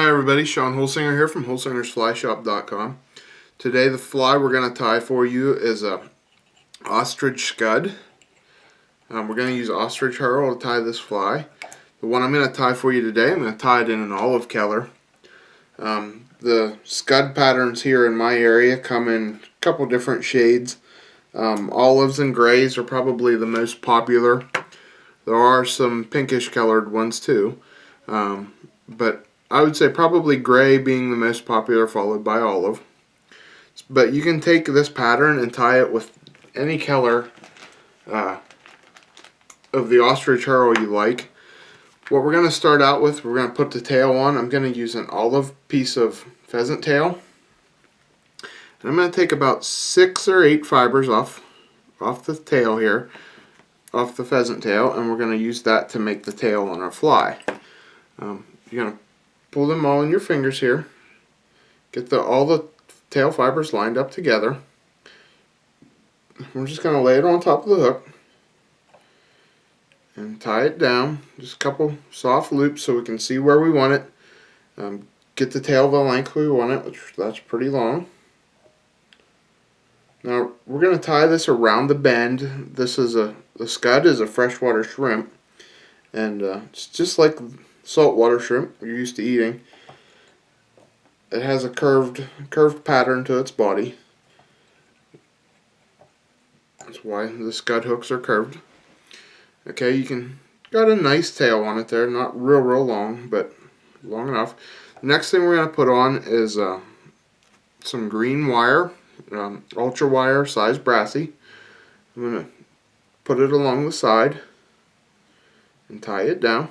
Hi everybody, Sean Holsinger here from holsingersflyshop.com. Today the fly we're going to tie for you is a Ostrich Scud. We're going to use Ostrich Herl to tie this fly. The one I'm going to tie for you today, I'm going to tie it in an olive color. The Scud patterns here in my area come in a couple different shades. Olives and grays are probably the most popular. There are some pinkish colored ones too, but I would say probably gray being the most popular, followed by olive. But you can take this pattern and tie it with any color of the Ostrich Herl you like. What we're going to start out with, we're going to put the tail on. I'm going to use an olive piece of pheasant tail. And I'm going to take about 6 or 8 fibers off the tail here, off the pheasant tail, and we're going to use that to make the tail on our fly. You're going to pull them all in your fingers here. Get all the tail fibers lined up together. We're just going to lay it on top of the hook and tie it down. Just a couple soft loops so we can see where we want it. Get the tail the length we want it, which that's pretty long. Now we're going to tie this around the bend. The Scud is a freshwater shrimp, and it's just like saltwater shrimp you're used to eating. It has a curved pattern to its body. That's why the Scud hooks are curved. Okay, got a nice tail on it there, not real long, but long enough. The next thing we're going to put on is some green wire, ultra wire size brassy. I'm going to put it along the side and tie it down.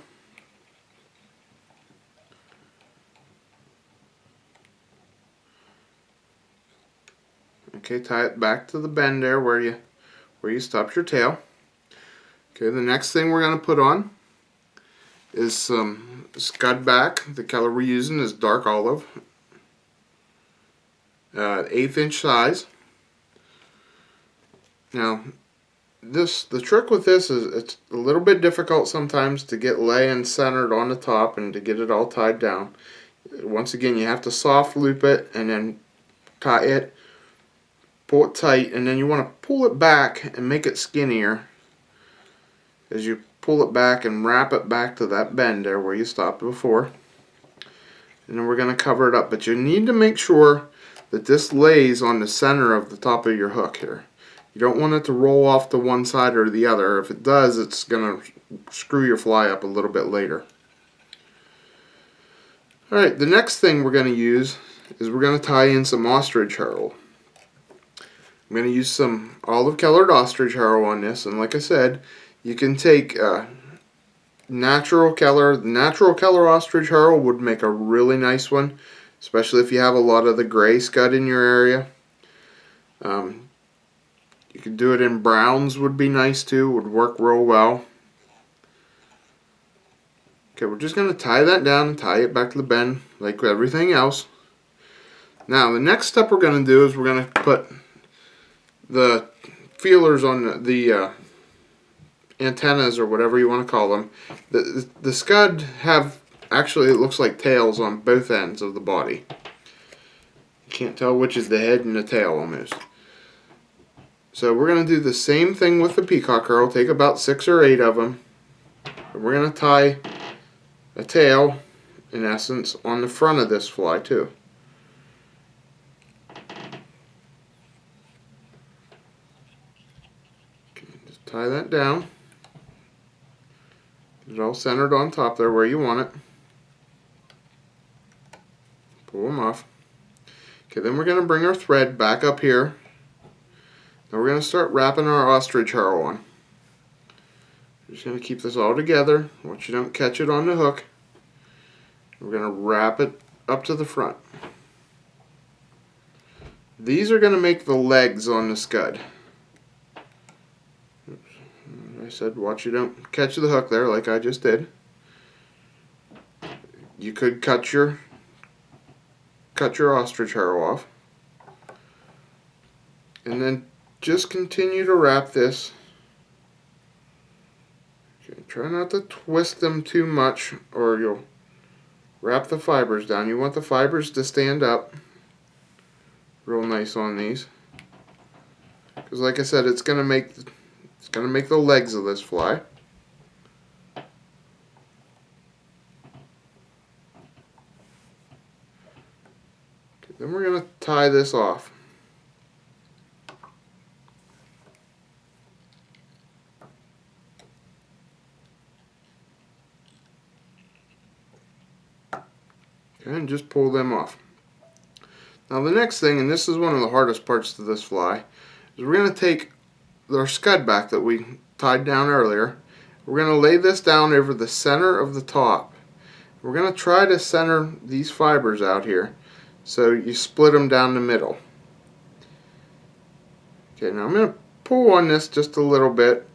Okay, tie it back to the bend there where you stopped your tail. Okay, the next thing we're going to put on is some Scud back. The color we're using is dark olive, 1/8 inch size. Now, the trick with this is it's a little bit difficult sometimes to get laying centered on the top and to get it all tied down. Once again, you have to soft loop it and then tie it. Pull it tight, and then you want to pull it back and make it skinnier as you pull it back and wrap it back to that bend there where you stopped before. And then we're going to cover it up, but you need to make sure that this lays on the center of the top of your hook here. You don't want it to roll off to one side or the other. If it does, it's going to screw your fly up a little bit later. Alright, the next thing we're going to use is we're going to tie in some Ostrich Herl. I'm going to use some olive colored Ostrich Herl on this, and like I said, you can take natural color. The natural color Ostrich Herl would make a really nice one, especially if you have a lot of the gray Scud in your area. You could do it in browns, would be nice too, would work real well. Okay, we're just going to tie that down and tie it back to the bend like everything else. Now the next step we're going to do is we're going to put the feelers on the antennas, or whatever you want to call them. The Scud have, actually it looks like tails on both ends of the body. You can't tell which is the head and the tail almost. So we're going to do the same thing with the Peacock Curl. Take about 6 or 8 of them. And we're going to tie a tail, in essence, on the front of this fly too. Tie that down. Get it all centered on top there where you want it. Pull them off. Okay, then we're going to bring our thread back up here. Now we're going to start wrapping our Ostrich Herl on. We're just going to keep this all together. Watch you don't catch it on the hook. We're going to wrap it up to the front. These are going to make the legs on the Scud. I said watch you don't catch the hook there like I just did. You could cut your Ostrich Herl off, and then just continue to wrap this. Okay, try not to twist them too much or you'll wrap the fibers down. You want the fibers to stand up real nice on these, because like I said, it's gonna make the legs of this fly. Okay, then we're gonna tie this off. Okay, and just pull them off. Now the next thing, and this is one of the hardest parts to this fly, is we're going to take our scud back that we tied down earlier. We're going to lay this down over the center of the top. We're going to try to center these fibers out here, so you split them down the middle. Okay, now I'm going to pull on this just a little bit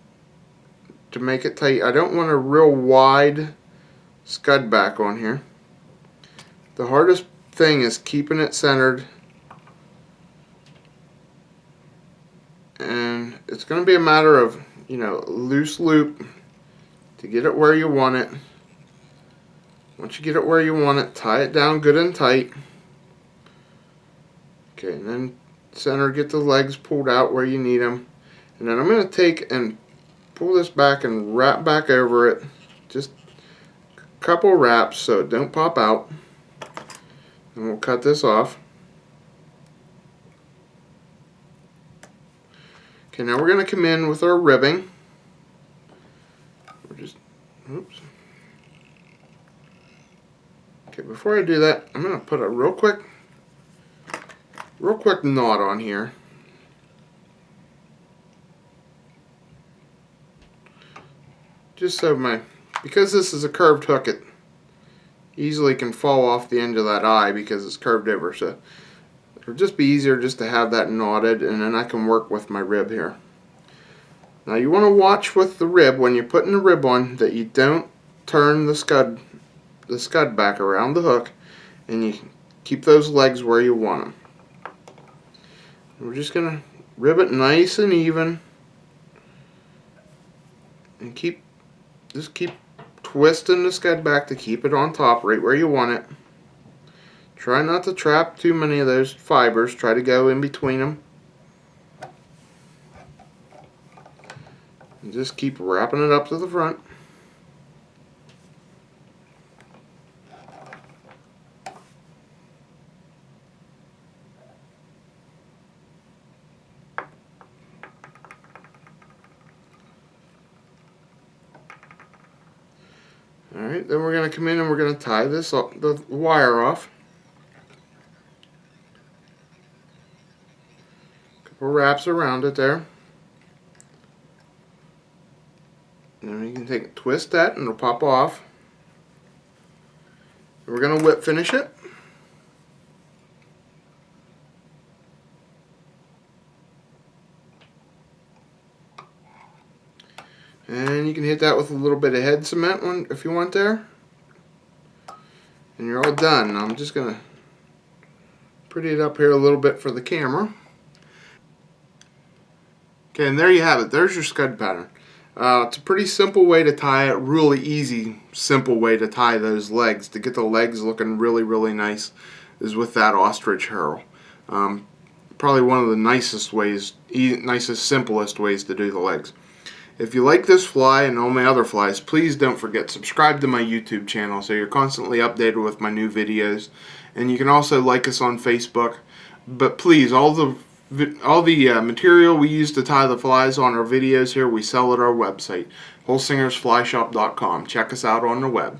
to make it tight. I don't want a real wide scud back on here. The hardest thing is keeping it centered, and it's going to be a matter of, you know, loose loop to get it where you want it. Once you get it where you want it, tie it down good and tight. Okay, and then center, get the legs pulled out where you need them, and then I'm going to take and pull this back and wrap back over it, just a couple wraps so it don't pop out. And we'll cut this off. Okay, now we're going to come in with our ribbing. Oops. Okay, before I do that, I'm going to put a real quick knot on here. Just so because this is a curved hook, it easily can fall off the end of that eye because it's curved over, so it'll just be easier just to have that knotted, and then I can work with my rib here. Now you want to watch with the rib when you're putting the rib on that you don't turn the scud back around the hook, and you keep those legs where you want them. We're just going to rib it nice and even, and just keep twisting the scud back to keep it on top right where you want it. Try not to trap too many of those fibers. Try to go in between them. And just keep wrapping it up to the front. Alright, then we're going to come in and we're going to tie the wire off. Couple wraps around it there. And then you can twist that and it'll pop off. And we're going to whip finish it. And you can hit that with a little bit of head cement if you want there. And you're all done. I'm just going to pretty it up here a little bit for the camera. Okay, and there you have it. There's your scud pattern. It's a pretty simple way to tie it, really easy, simple way to tie those legs, to get the legs looking really, really nice, is with that Ostrich Herl. Probably one of the nicest, simplest ways to do the legs. If you like this fly and all my other flies, please don't forget, subscribe to my YouTube channel so you're constantly updated with my new videos. And you can also like us on Facebook. But please, all the material we use to tie the flies on our videos here, we sell at our website, holsingersflyshop.com. Check us out on the web.